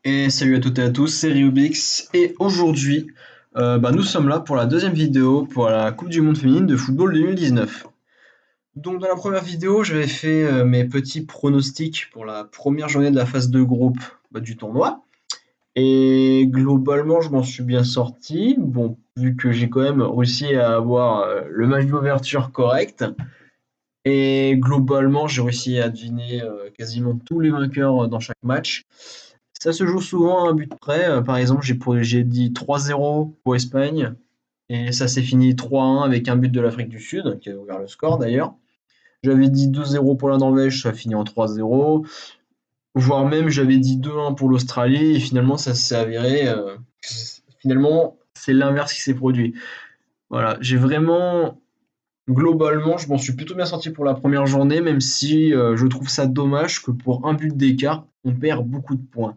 Et salut à toutes et à tous, c'est Ryubix et aujourd'hui nous sommes là pour la deuxième vidéo pour la Coupe du Monde féminine de football 2019. Donc dans la première vidéo j'avais fait mes petits pronostics pour la première journée de la phase de groupe du tournoi et globalement je m'en suis bien sorti. Bon, vu que j'ai quand même réussi à avoir le match d'ouverture correct et globalement j'ai réussi à deviner quasiment tous les vainqueurs dans chaque match. Ça se joue souvent à un but près. Par exemple, j'ai dit 3-0 pour Espagne et ça s'est fini 3-1 avec un but de l'Afrique du Sud, qui a ouvert le score d'ailleurs. J'avais dit 2-0 pour la Norvège, ça a fini en 3-0. Voire même, j'avais dit 2-1 pour l'Australie et finalement, ça s'est avéré. Finalement, c'est l'inverse qui s'est produit. Voilà, j'ai vraiment. Globalement, je m'en suis plutôt bien sorti pour la première journée, même si je trouve ça dommage que pour un but d'écart, on perd beaucoup de points.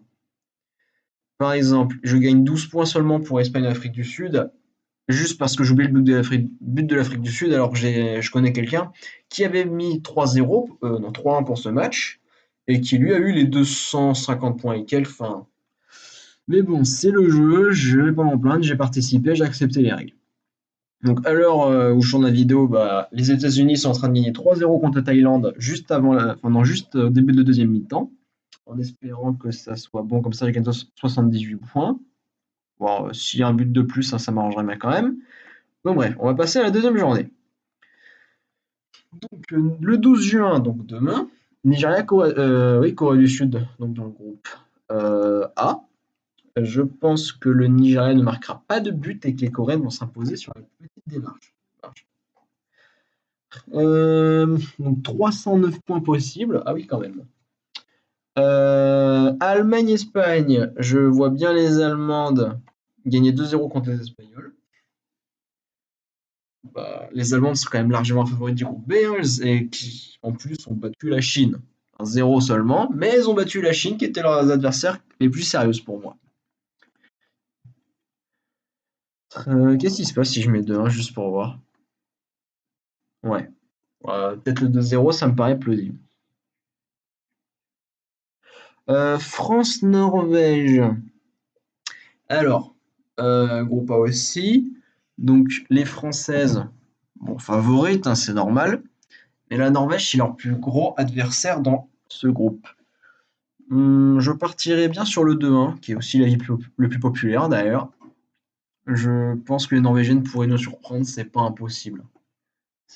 Par exemple, je gagne 12 points seulement pour Espagne-Afrique du Sud, juste parce que j'oublie le but de l'Afrique du Sud, alors que je connais quelqu'un qui avait mis 3-0, non 3-1 pour ce match, et qui lui a eu les 250 points et quelques. Enfin, mais bon, c'est le jeu, je vais pas m'en plaindre, j'ai participé, j'ai accepté les règles. Donc à l'heure où je tourne la vidéo, les États-Unis sont en train de gagner 3-0 contre la Thaïlande juste avant pendant juste début de deuxième mi-temps, en espérant que ça soit bon comme ça, je gagne 78 points. Bon, s'il y a un but de plus, ça m'arrangerait bien quand même. Donc bref, on va passer à la deuxième journée. Donc le 12 juin, donc demain, Nigeria, Corée du Sud, donc dans le groupe A. Je pense que le Nigeria ne marquera pas de but et que les Coréennes vont s'imposer sur la petite démarche. Donc 309 points possibles. Ah oui, quand même. Allemagne-Espagne, je vois bien les Allemandes gagner 2-0 contre les Espagnols. Les Allemandes sont quand même largement favoris du groupe B, hein, et qui en plus ont battu la Chine. 1-0 seulement, mais elles ont battu la Chine qui était leurs adversaires les plus sérieuses pour moi. Qu'est-ce qui se passe si je mets 2-1 juste pour voir? Ouais. Peut-être le 2-0, ça me paraît plausible. France-Norvège. Alors, groupe A aussi. Donc les Françaises, bon, favorites, hein, c'est normal. Mais la Norvège, c'est leur plus gros adversaire dans ce groupe. Je partirais bien sur le 2-1, qui est aussi l'avis le plus populaire d'ailleurs. Je pense que les Norvégiennes pourraient nous surprendre, c'est pas impossible.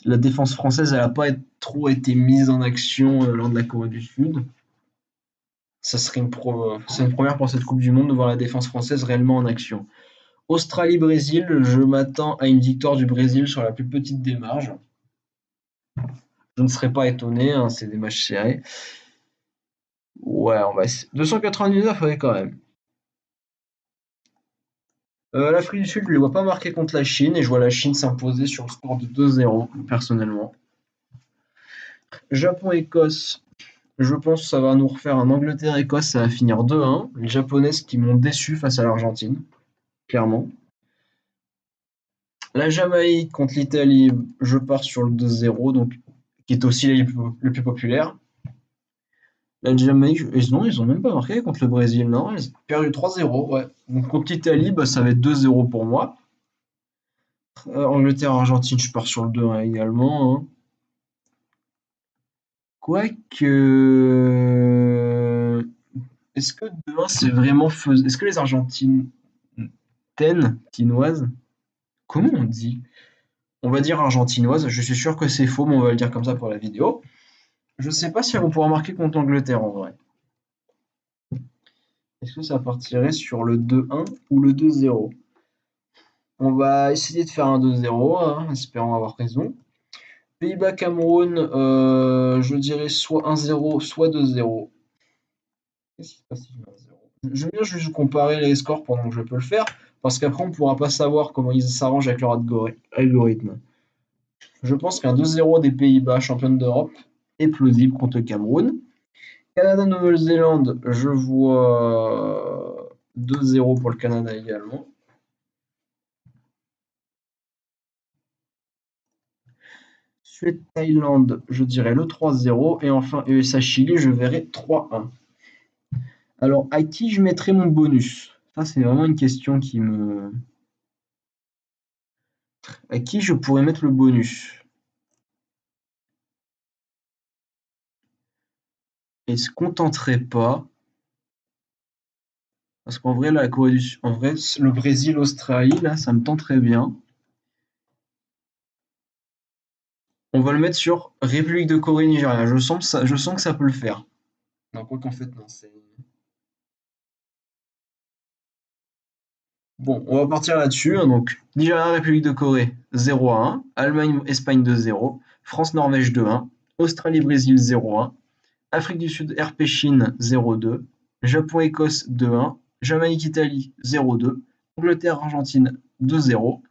La défense française, elle n'a pas trop été mise en action lors de la Corée du Sud. Ça serait c'est une première pour cette Coupe du Monde de voir la défense française réellement en action. Australie-Brésil, je m'attends à une victoire du Brésil sur la plus petite des marges. Je ne serais pas étonné, hein, c'est des matchs serrés. Ouais, on va essayer. 299, ouais, quand même. L'Afrique du Sud, je ne les vois pas marquer contre la Chine et je vois la Chine s'imposer sur le score de 2-0, personnellement. Japon-Écosse, je pense que ça va nous refaire un Angleterre-Écosse, ça va finir 2-1. Les Japonaises qui m'ont déçu face à l'Argentine, clairement. La Jamaïque contre l'Italie, je pars sur le 2-0, donc, qui est aussi le plus populaire. La Jamaïque, non, ils ont même pas marqué contre le Brésil, non, ils ont perdu 3-0, ouais. Donc contre l'Italie, ça va être 2-0 pour moi. Angleterre-Argentine, je pars sur le 2-1 également, hein. Quoique, est-ce que 2-1 c'est vraiment faisable? Est-ce que les Argentines tinoises, comment on dit? On va dire argentinoises, je suis sûr que c'est faux, mais on va le dire comme ça pour la vidéo. Je sais pas si elles vont pouvoir marquer contre l'Angleterre en vrai. Est-ce que ça partirait sur le 2-1 ou le 2-0? On va essayer de faire un 2-0, hein, espérant avoir raison. Pays-Bas-Cameroun, je dirais soit 1-0, soit 2-0. Qu'est-ce qui se passe si je mets 1-0? J'aime bien juste comparer les scores pendant que je peux le faire, parce qu'après on ne pourra pas savoir comment ils s'arrangent avec leur algorithme. Je pense qu'un 2-0 des Pays-Bas, championne d'Europe, est plausible contre le Cameroun. Canada-Nouvelle-Zélande, je vois 2-0 pour le Canada également. Suède-Thaïlande, je dirais le 3-0. Et enfin USA-Chili, je verrai 3-1. Alors, à qui je mettrais mon bonus? Ça, c'est vraiment une question qui me... À qui je pourrais mettre le bonus? Et se contenterait pas, parce qu'en vrai, là, la Corée du Sud, en vrai, le Brésil, Australie, là, ça me tente très bien. On va le mettre sur République de Corée, Nigeria. Je sens que ça peut le faire. Non, quoi qu'en fait, non, c'est... Bon, on va partir là-dessus, hein. Donc, Nigeria, République de Corée, 0-1. Allemagne, Espagne 2-0. France, Norvège 2-1. Australie, Brésil 0-1. Afrique du Sud, RP Chine 0-2. Japon, Écosse 2-1. Jamaïque, Italie 0-2. Angleterre, Argentine 2-0.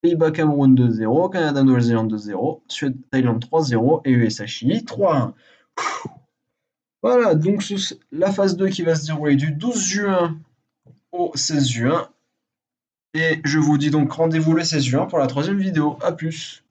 Pays-Bas, Cameroun 2-0. Canada, Nouvelle-Zélande 2-0. Suède, Thaïlande 3-0. Et USA, Chili 3-1. Voilà, donc la phase 2 qui va se dérouler du 12 juin au 16 juin. Et je vous dis donc rendez-vous le 16 juin pour la troisième vidéo. A plus!